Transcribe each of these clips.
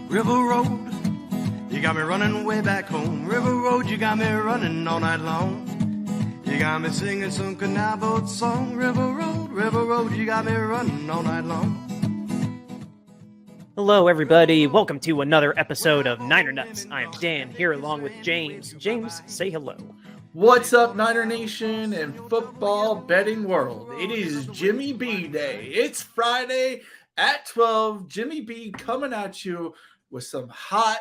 River Road, you got me running way back home. River Road, you got me running all night long. You got me singing some canal boat song. River Road, you got me running all night long. Hello, everybody. Welcome to another episode of Niner Nuts. I am Dan, here along with James. James, say hello. What's up, Niner Nation and football betting world? It is Jimmy B Day. It's Friday at 12. Jimmy B coming at you with some hot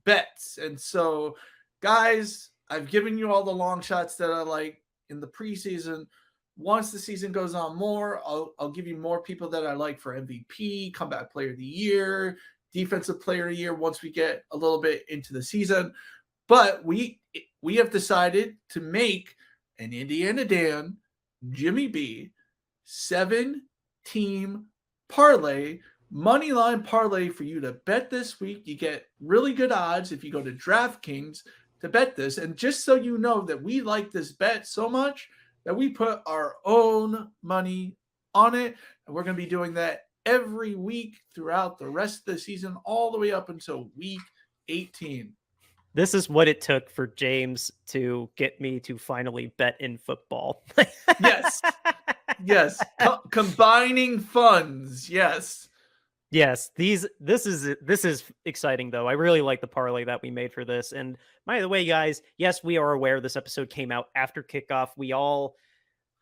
bets. And so, guys, I've given you all the long shots that I like in the preseason. Once the season goes on more, I'll give you more people that I like for MVP, comeback player of the year, defensive player of the year once we get a little bit into the season. But we have decided to make an Indiana Dan, Jimmy B, 7-team parlay, money line parlay for you to bet this week. You get really good odds if you go to DraftKings to bet this. And just so you know that we like this bet so much that we put our own money on it. And we're going to be doing that every week throughout the rest of the season, all the way up until week 18. This is what it took for James to get me to finally bet in football. Yes. Combining funds. Yes. This is exciting though. I really like the parlay that we made for this. And by the way, guys, yes, we are aware this episode came out after kickoff. We all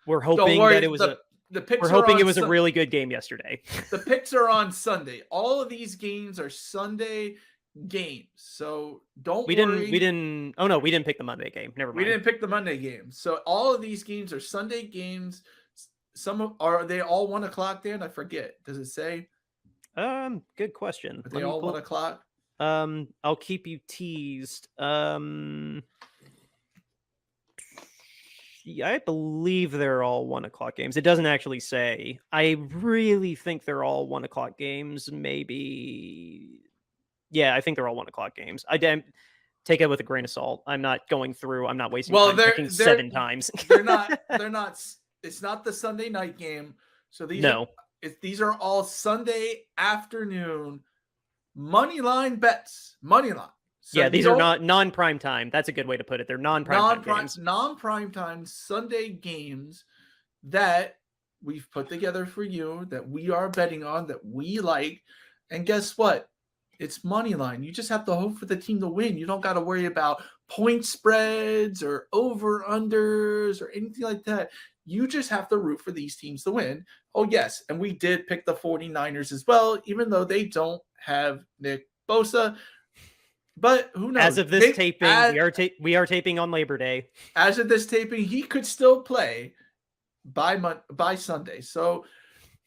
were hoping that it was a really good game yesterday. The picks are on Sunday. All of these games are Sunday games. So we didn't pick the Monday game. Never mind. We didn't pick the Monday game. So all of these games are Sunday games. Are they all 1 o'clock, Dan? I forget. Does it say? Good question. Are they all 1 o'clock? I'll keep you teased. Yeah, I believe they're all 1 o'clock games. It doesn't actually say. I really think they're all 1 o'clock games. Maybe. Yeah, I think they're all 1 o'clock games. I take it with a grain of salt. I'm not going through. I'm not wasting time picking 7 times. They're not. It's not the Sunday night game. So these are all Sunday afternoon money line bets. Money line. So yeah, these are not non-prime time. That's a good way to put it. They're non-prime time games. Non-prime time Sunday games that we've put together for you, that we are betting on, that we like. And guess what? It's money line. You just have to hope for the team to win. You don't got to worry about point spreads or over-unders or anything like that. You just have to root for these teams to win. Oh, yes. And we did pick the 49ers as well, even though they don't have Nick Bosa. But who knows? As of this taping, we are taping on Labor Day. As of this taping, he could still play by Sunday. So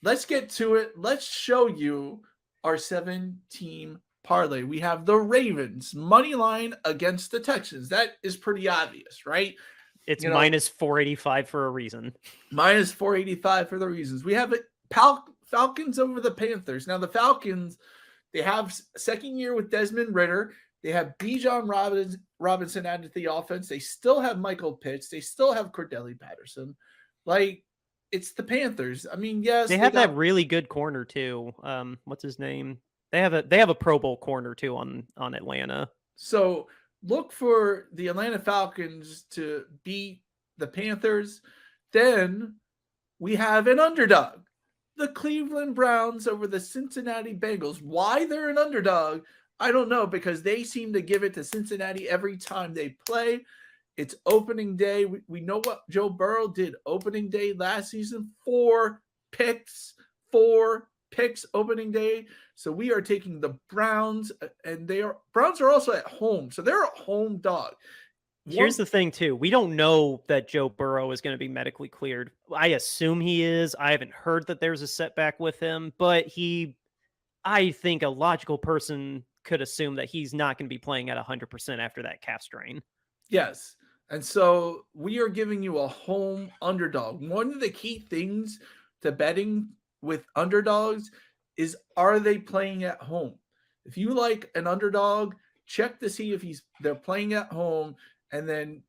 let's get to it. Let's show you our 7-team parlay. We have the Ravens money line against the Texans. That is pretty obvious, right? It's minus 485 for a reason. Minus 485 for the reasons. We have Falcons over the Panthers. Now the Falcons, they have second year with Desmond Ridder. They have Bijan Robinson added to the offense. They still have Michael Pitts. They still have Cordelli Patterson. It's the Panthers. I mean, yes. They have that really good corner too. What's his name? They have a Pro Bowl corner too on Atlanta. So look for the Atlanta Falcons to beat the Panthers. Then we have an underdog. The Cleveland Browns over the Cincinnati Bengals. Why they're an underdog, I don't know, because they seem to give it to Cincinnati every time they play. It's opening day. We know what Joe Burrow did opening day last season. 4 picks opening day. So we are taking the Browns, and Browns are also at home. So they're a home dog. Here's the thing too. We don't know that Joe Burrow is going to be medically cleared. I assume he is. I haven't heard that there's a setback with him, but I think a logical person could assume that he's not going to be playing at 100% after that calf strain. Yes. And so we are giving you a home underdog. One of the key things to betting with underdogs is, are they playing at home? If you like an underdog, check to see if they're playing at home, and then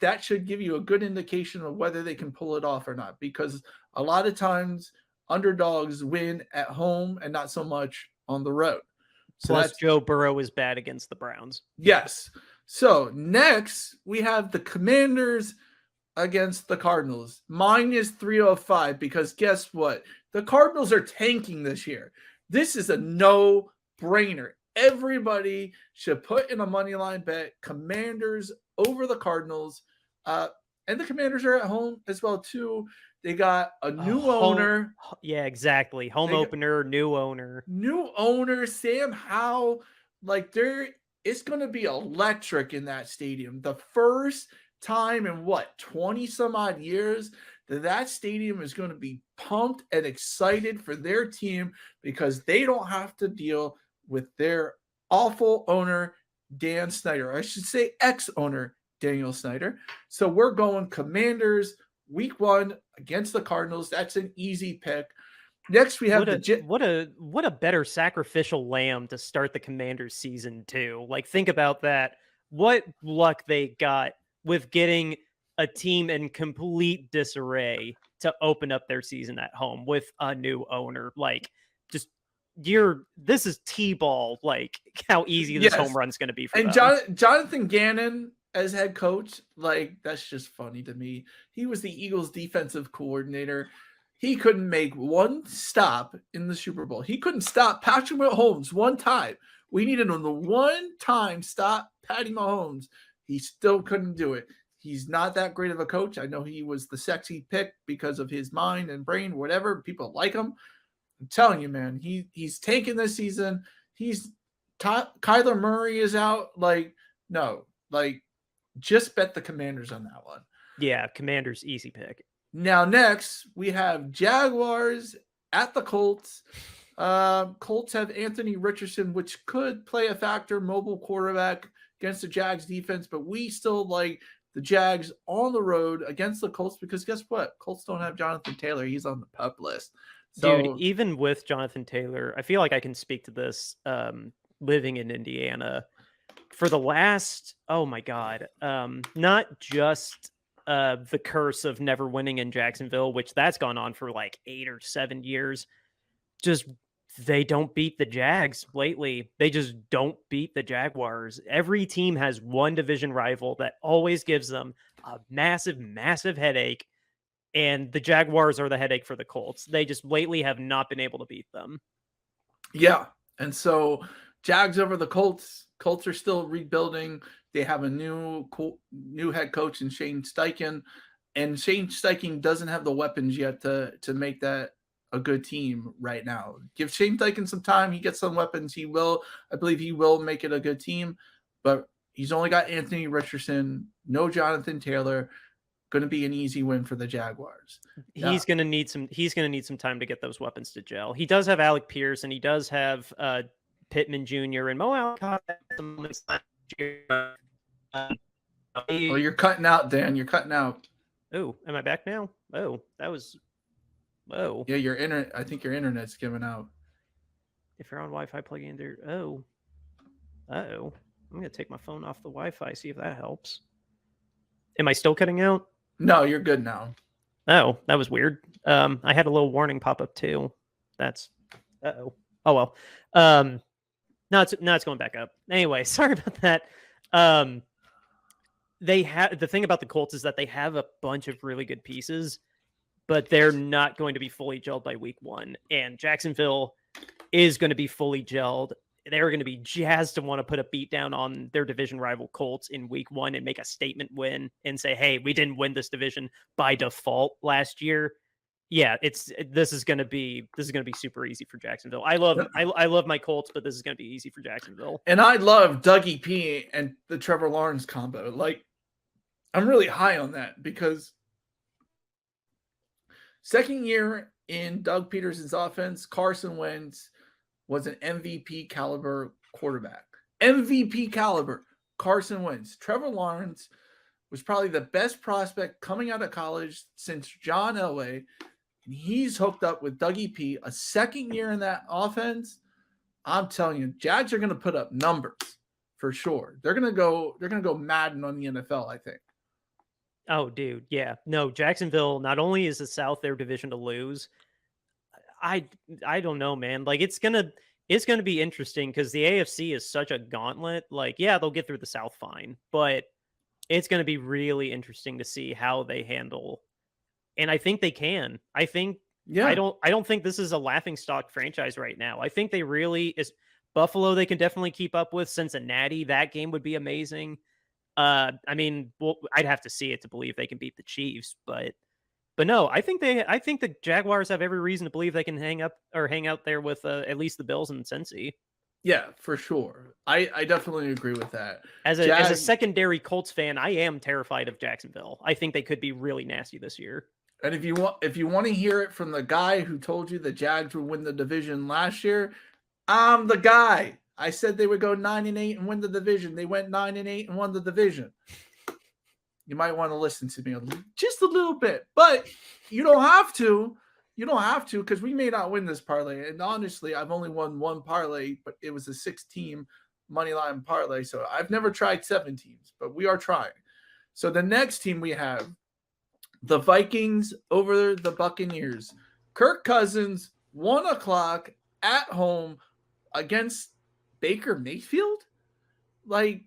that should give you a good indication of whether they can pull it off or not, because a lot of times underdogs win at home and not so much on the road. So Plus, that's Joe Burrow is bad against the Browns. yes. So next we have the Commanders against the Cardinals, minus 305, because guess what? The Cardinals are tanking this year. This is a no-brainer. Everybody should put in a money line bet Commanders over the Cardinals. And the Commanders are at home as well too. They got a new owner. Yeah, exactly. Home opener, new owner. New owner, Sam Howell. Like it's going to be electric in that stadium. The first time in 20 some odd years that stadium is going to be pumped and excited for their team because they don't have to deal with their awful owner, Dan Snyder. I should say ex-owner, Daniel Snyder. So we're going Commanders week 1 against the Cardinals. That's an easy pick. Next, we have what a better sacrificial lamb to start the Commanders season too. Like, think about that. What luck they got with getting a team in complete disarray to open up their season at home with a new owner. Like, just this is T-ball. Like, how easy this home run's going to be for them. Jonathan Gannon as head coach, like, that's just funny to me. He was the Eagles defensive coordinator. He couldn't make one stop in the Super Bowl. He couldn't stop Patrick Mahomes one time. We needed him to one time stop Patty Mahomes. He still couldn't do it. He's not that great of a coach. I know he was the sexy pick because of his mind and brain, whatever. People like him. I'm telling you, man, he's tanking this season. Kyler Murray is out. Like, no, like, just bet the Commanders on that one. Yeah, Commanders, easy pick. Now, next, we have Jaguars at the Colts. Colts have Anthony Richardson, which could play a factor, mobile quarterback against the Jags defense, but we still like the Jags on the road against the Colts because guess what? Colts don't have Jonathan Taylor. He's on the PUP list. So, dude, even with Jonathan Taylor, I feel like I can speak to this living in Indiana for the last, oh my God, not just the curse of never winning in Jacksonville, which that's gone on for like 8 or 7 years. Just they don't beat the Jags lately. They just don't beat the Jaguars. Every team has one division rival that always gives them a massive, massive headache. And the Jaguars are the headache for the Colts. They just lately have not been able to beat them. Yeah. And so Jags over the Colts. Colts are still rebuilding. They have a new head coach in Shane Steichen. And Shane Steichen doesn't have the weapons yet to make that a good team right now. Give Shane Steichen some time. He gets some weapons. I believe he will make it a good team. But he's only got Anthony Richardson, no Jonathan Taylor. Going to be an easy win for the Jaguars. He's going to need some time to get those weapons to gel. He does have Alec Pierce and he does have Pittman Jr. and Mo Alley. Oh, you're cutting out, Dan. You're cutting out. Oh, am I back now? Oh, that was. Oh. Yeah, your internet. I think your internet's giving out. If you're on Wi-Fi, plug in there. Oh. Uh-oh. I'm going to take my phone off the Wi-Fi, see if that helps. Am I still cutting out? No, you're good now. Oh, that was weird. I had a little warning pop up too. That's oh well. Now it's going back up. Anyway, sorry about that. They have the thing about the Colts is that they have a bunch of really good pieces, but they're not going to be fully gelled by week 1. And Jacksonville is going to be fully gelled. They're going to be jazzed to want to put a beat down on their division rival Colts in week 1 and make a statement win and say, hey, we didn't win this division by default last year. Yeah, this is going to be super easy for Jacksonville. I love my Colts, but this is going to be easy for Jacksonville. And I love Dougie P and the Trevor Lawrence combo. Like, I'm really high on that because second year in Doug Peterson's offense, Carson Wentz was an MVP caliber quarterback. MVP caliber, Carson Wentz. Trevor Lawrence was probably the best prospect coming out of college since John Elway. And he's hooked up with Dougie P. A second year in that offense. I'm telling you, Jags are going to put up numbers for sure. They're going to go Madden on the NFL, I think. Oh, dude. Yeah. No, Jacksonville, not only is the South their division to lose, I don't know, man. Like, It's going to be interesting because the AFC is such a gauntlet. Like, yeah, they'll get through the South fine, but it's going to be really interesting to see how they handle. And I think they can. I Yeah. don't think this is a laughingstock franchise right now. I think they really is Buffalo. They can definitely keep up with Cincinnati. That game would be amazing. I mean, well, I'd have to see it to believe they can beat the Chiefs, but no, I think the Jaguars have every reason to believe they can hang out there with at least the Bills and Cincy. Yeah, for sure. I definitely agree with that. As a secondary Colts fan, I am terrified of Jacksonville. I think they could be really nasty this year. And if you want to hear it from the guy who told you the Jags would win the division last year, I'm the guy. I said they would go 9-8 and win the division. They went 9-8 and won the division. You might want to listen to me just a little bit, but you don't have to. You don't have to, because we may not win this parlay. And honestly, I've only won one parlay, but it was a 6-team money line parlay. So I've never tried 7 teams, but we are trying. So the next team we have, the Vikings over the Buccaneers. Kirk Cousins, 1:00 at home against Baker Mayfield? Like,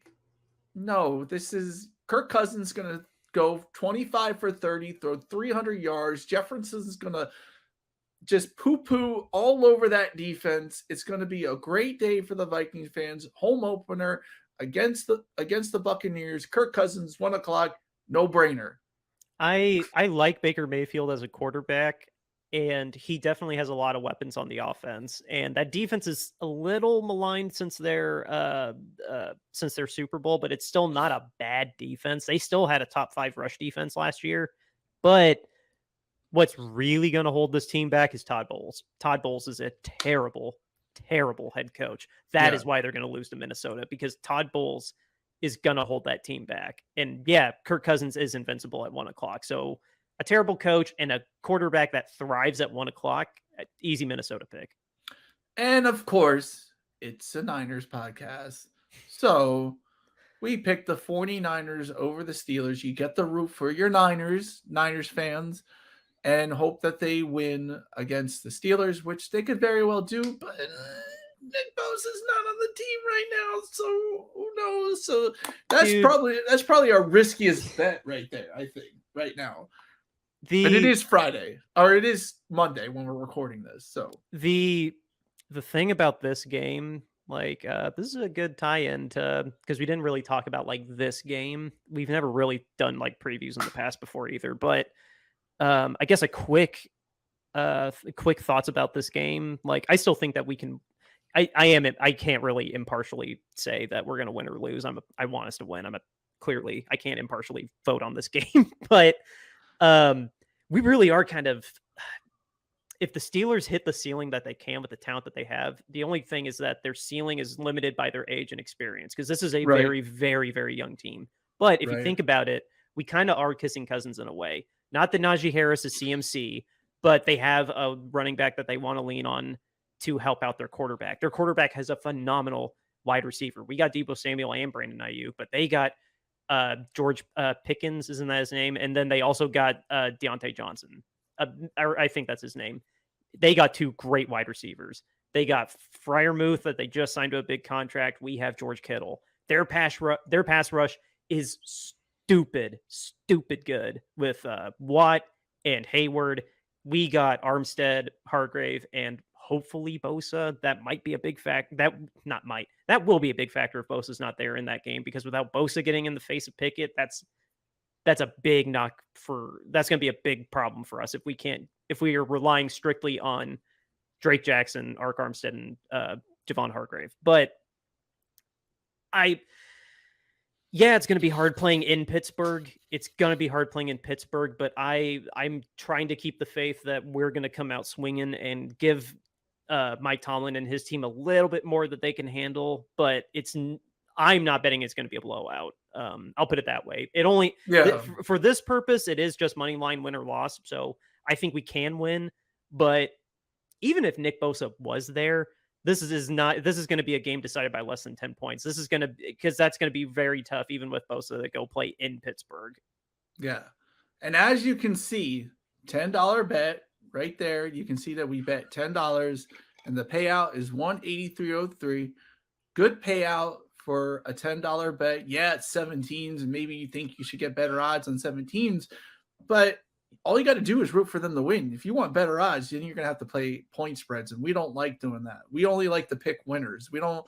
no, this is Kirk Cousins going to go 25 for 30, throw 300 yards. Jefferson's going to just poo-poo all over that defense. It's going to be a great day for the Vikings fans. Home opener against the Buccaneers. Kirk Cousins, 1:00, no-brainer. I like Baker Mayfield as a quarterback, and he definitely has a lot of weapons on the offense. And that defense is a little maligned since their Super Bowl, but it's still not a bad defense. They still had a top 5 rush defense last year, but what's really going to hold this team back is Todd Bowles. Todd Bowles is a terrible, terrible head coach. That is why they're going to lose to Minnesota, because Todd Bowles is going to hold that team back. And yeah, Kirk Cousins is invincible at 1:00. So a terrible coach and a quarterback that thrives at 1:00, easy Minnesota pick. And of course, it's a Niners podcast. So we picked the 49ers over the Steelers. You get the root for your Niners fans, and hope that they win against the Steelers, which they could very well do, but Nick Bosa's not on the team right now, so who knows? So that's probably our riskiest bet right there, I think, right now. But it is Friday, or it is Monday when we're recording this. So the thing about this game, like this is a good tie-in to, because we didn't really talk about like this game. We've never really done like previews in the past before either, but I guess a quick thoughts about this game. Like, I still think that we can. I can't really impartially say that we're going to win or lose. I want us to win. Clearly I can't impartially vote on this game, but we really are kind of. If the Steelers hit the ceiling that they can with the talent that they have, the only thing is that their ceiling is limited by their age and experience, because this is a very, very, very young team. But if you think about it, we kind of are kissing cousins in a way. Not that Najee Harris is CMC, but they have a running back that they want to lean on to help out their quarterback. Their quarterback has a phenomenal wide receiver. We got Deebo Samuel and Brandon Ayuk, but they got George Pickens, isn't that his name? And then they also got Deontay Johnson. I think that's his name. They got 2 great wide receivers. They got Freiermuth that they just signed to a big contract. We have George Kittle. Their pass rush is stupid good with Watt and Hayward. We got Armstead, Hargrave, and hopefully Bosa. That might be a big factor. That will be a big factor if Bosa's not there in that game, because without Bosa getting in the face of Pickett, that's a big knock that's going to be a big problem for us if we are relying strictly on Drake Jackson, Ark Armstead, and Javon Hargrave. But it's going to be hard playing in Pittsburgh. But I'm trying to keep the faith that we're going to come out swinging and give Mike Tomlin and his team a little bit more that they can handle. But I'm not betting it's going to be a blowout. I'll put it that way. For this purpose, it is just money line win or loss. So I think we can win. But even if Nick Bosa was there, this is going to be a game decided by less than 10 points. Because that's going to be very tough, even with Bosa, to go play in Pittsburgh. Yeah. And as you can see, $10 bet right there. You can see that we bet $10 and the payout is 183.03. Good payout for a $10 bet. Yeah, it's 17s, and maybe you think you should get better odds on 17s, but all you got to do is root for them to win. If you want better odds, then you're going to have to play point spreads, and we don't like doing that. We only like to pick winners. We don't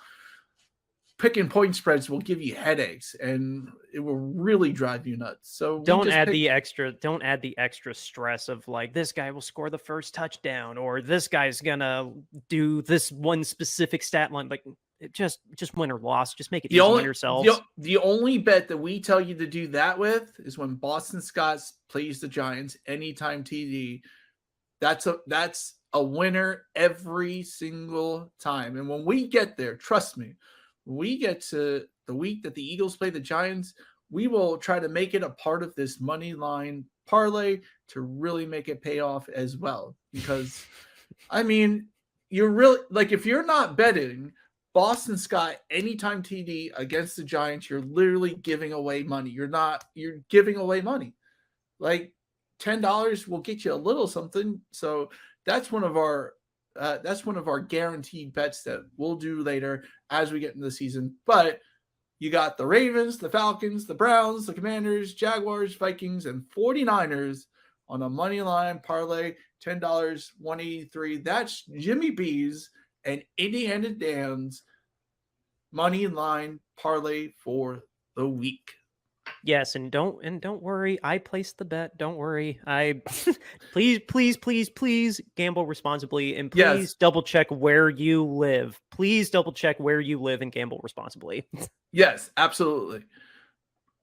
picking point spreads will give you headaches, and it will really drive you nuts. So don't add the extra stress of like, this guy will score the first touchdown, or this guy's gonna do this one specific stat line. Like, just win or loss. Just make it easy on yourselves. The only bet that we tell you to do that with is when Boston Scott plays the Giants anytime TD. That's a winner every single time. And when we get there, trust me, when we get to the week that the Eagles play the Giants, we will try to make it a part of this money line parlay to really make it pay off as well. Because, I mean, you're really, like, if you're not betting Boston Scott anytime TD against the Giants, you're literally giving away money. You're giving away money. Like, $10 will get you a little something. So that's one of our guaranteed bets that we'll do later as we get into the season. But you got the Ravens, the Falcons, the Browns, the Commanders, Jaguars, Vikings, and 49ers on a money line parlay, $10, 183. That's Jimmy B's and Indiana Dan's money line parlay for the week. Yes, and don't worry, I placed the bet. Don't worry. I please gamble responsibly, and please double check where you live. Please double check where you live and gamble responsibly. Yes, absolutely.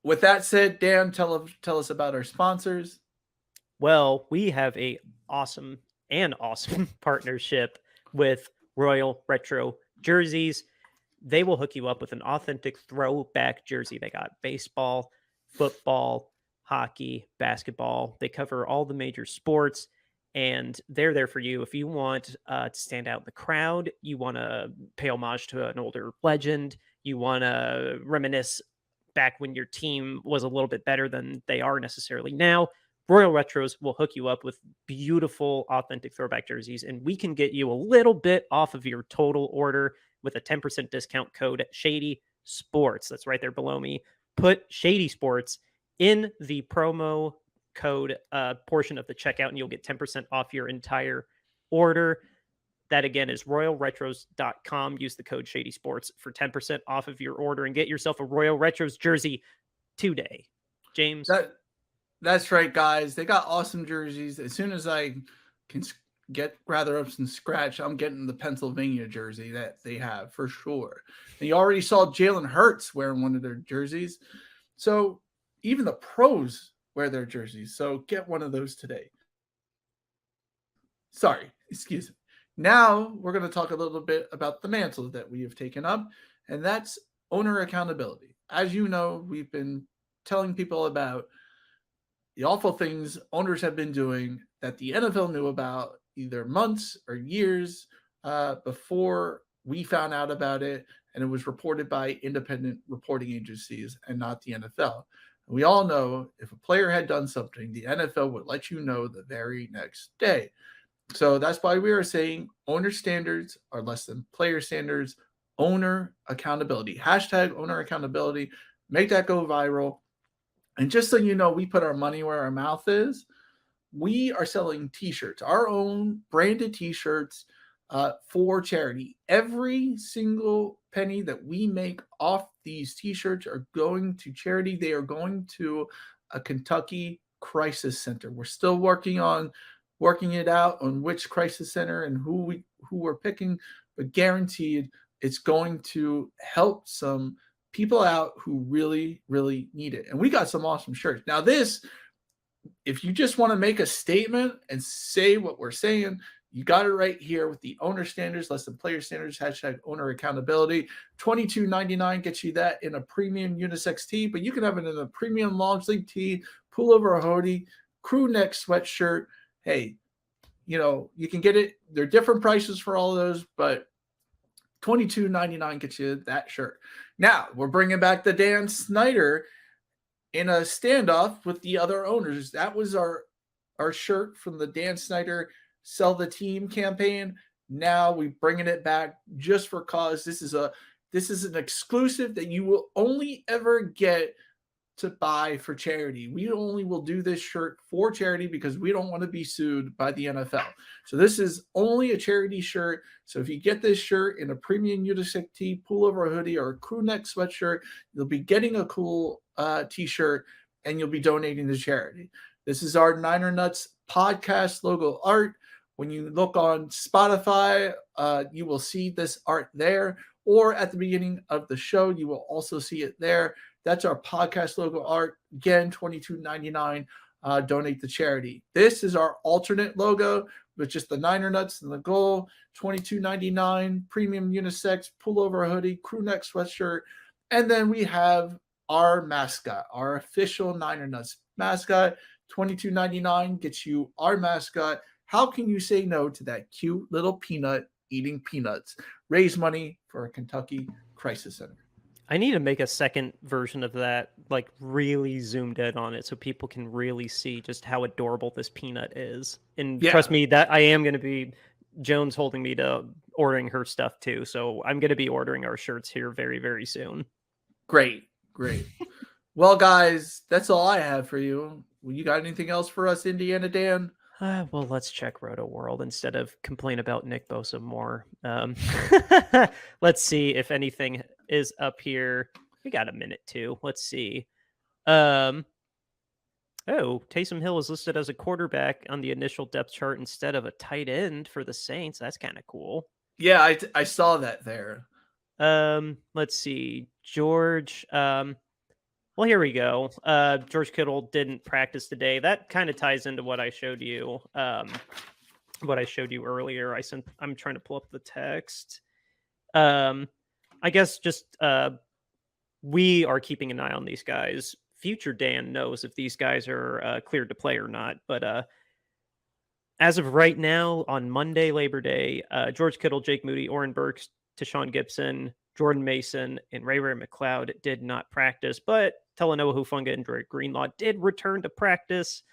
With that said, Dan, tell us about our sponsors. Well, we have a awesome partnership with Royal Retro Jerseys. They will hook you up with an authentic throwback jersey. They got baseball, football, hockey, basketball. They cover all the major sports, and they're there for you. If you want to stand out in the crowd, you want to pay homage to an older legend, you want to reminisce back when your team was a little bit better than they are necessarily now, Royal Retros will hook you up with beautiful, authentic throwback jerseys, and we can get you a little bit off of your total order with a 10% discount code Shady Sports. That's right there below me. Put Shady Sports in the promo code portion of the checkout, and you'll get 10% off your entire order. That again is royalretros.com. Use the code Shady Sports for 10% off of your order and get yourself a Royal Retros jersey today. James. That's right, guys. They got awesome jerseys. As soon as I can gather up some scratch, I'm getting the Pennsylvania jersey that they have for sure. And you already saw Jalen Hurts wearing one of their jerseys. So even the pros wear their jerseys. So get one of those today. Sorry, excuse me. Now we're going to talk a little bit about the mantle that we have taken up, and that's owner accountability. As you know, we've been telling people about the awful things owners have been doing that the NFL knew about either months or years before we found out about it, and it was reported by independent reporting agencies and not the NFL. And we all know if a player had done something, the NFL would let you know the very next day. So that's why we are saying owner standards are less than player standards. Owner accountability. Hashtag owner accountability. Make that go viral. And just so you know, we put our money where our mouth is. We are selling t-shirts, our own branded t-shirts for charity. Every single penny that we make off these t-shirts are going to charity. They are going to a Kentucky crisis center. We're still working it out on which crisis center and who we're picking, but guaranteed it's going to help some people out who really, really need it. And we got some awesome shirts. Now this, if you just want to make a statement and say what we're saying, you got it right here with the owner standards, less than player standards, hashtag owner accountability. $22.99 gets you that in a premium unisex tee, but you can have it in a premium long sleeve tee, pullover hoodie, crew neck sweatshirt. Hey, you know, you can get it. There are different prices for all of those, but $22.99 gets you that shirt. Now, we're bringing back the Dan Snyder in a standoff with the other owners. That was our shirt from the Dan Snyder Sell the Team campaign. Now we're bringing it back just for cause. This is an exclusive that you will only ever get to buy for charity. We only will do this shirt for charity because we don't want to be sued by the NFL. So this is only a charity shirt. So if you get this shirt in a premium unisex tee, pullover hoodie, or a crew neck sweatshirt, you'll be getting a cool t-shirt and you'll be donating to charity. This is our Niner Nuts podcast logo art. When you look on Spotify, you will see this art there, or at the beginning of the show, you will also see it there. That's our podcast logo art. Again, $22.99. Donate to charity. This is our alternate logo with just the Niner Nuts and the goal. $22.99. Premium unisex pullover hoodie, crew neck sweatshirt, and then we have our mascot, our official Niner Nuts mascot. $22.99 gets you our mascot. How can you say no to that cute little peanut eating peanuts? Raise money for a Kentucky Crisis Center. I need to make a second version of that, like really zoomed in on it so people can really see just how adorable this peanut is. And trust me, that I am going to be, Joan's holding me to ordering her stuff too. So I'm going to be ordering our shirts here very, very soon. Great. Well, guys, that's all I have for you. You got anything else for us, Indiana Dan? Well, let's check Roto World instead of complain about Nick Bosa more. Let's see if anything is up here. We got a minute too. Let's see. Taysom Hill is listed as a quarterback on the initial depth chart instead of a tight end for the Saints. That's kind of cool. Yeah, I saw that there. Let's see. George. Well, here we go. George Kittle didn't practice today. That kind of ties into what I showed you. What I showed you earlier. I'm trying to pull up the text. I guess just we are keeping an eye on these guys. Future Dan knows if these guys are cleared to play or not. But as of right now, on Monday, Labor Day, George Kittle, Jake Moody, Oren Burks, Tashawn Gibson, Jordan Mason, and Ray McLeod did not practice, but Talanoa Hufanga and Drake Greenlaw did return to practice.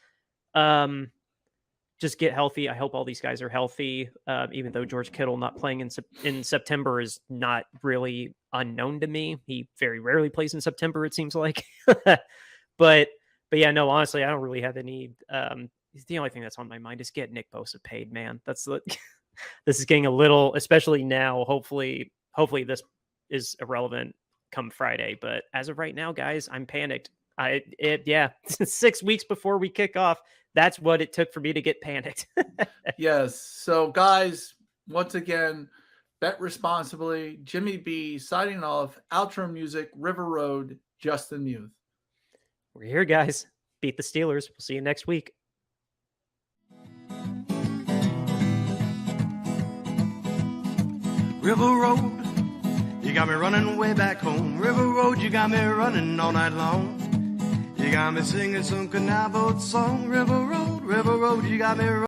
Just get healthy. I hope all these guys are healthy, even though George Kittle not playing in September is not really unknown to me. He very rarely plays in September, it seems like. But yeah, no, honestly, I don't really have any. The only thing that's on my mind is get Nick Bosa paid, man. That's this is getting a little, especially now. Hopefully this is irrelevant come Friday. But as of right now, guys, I'm panicked. 6 weeks before we kick off. That's what it took for me to get panicked. Yes. So, guys, once again, bet responsibly. Jimmy B signing off. Outro music, River Road, Justin Muth. We're here, guys. Beat the Steelers. We'll see you next week. River Road, you got me running way back home. River Road, you got me running all night long. You got me singing some canal boat song. River Road, you got me running.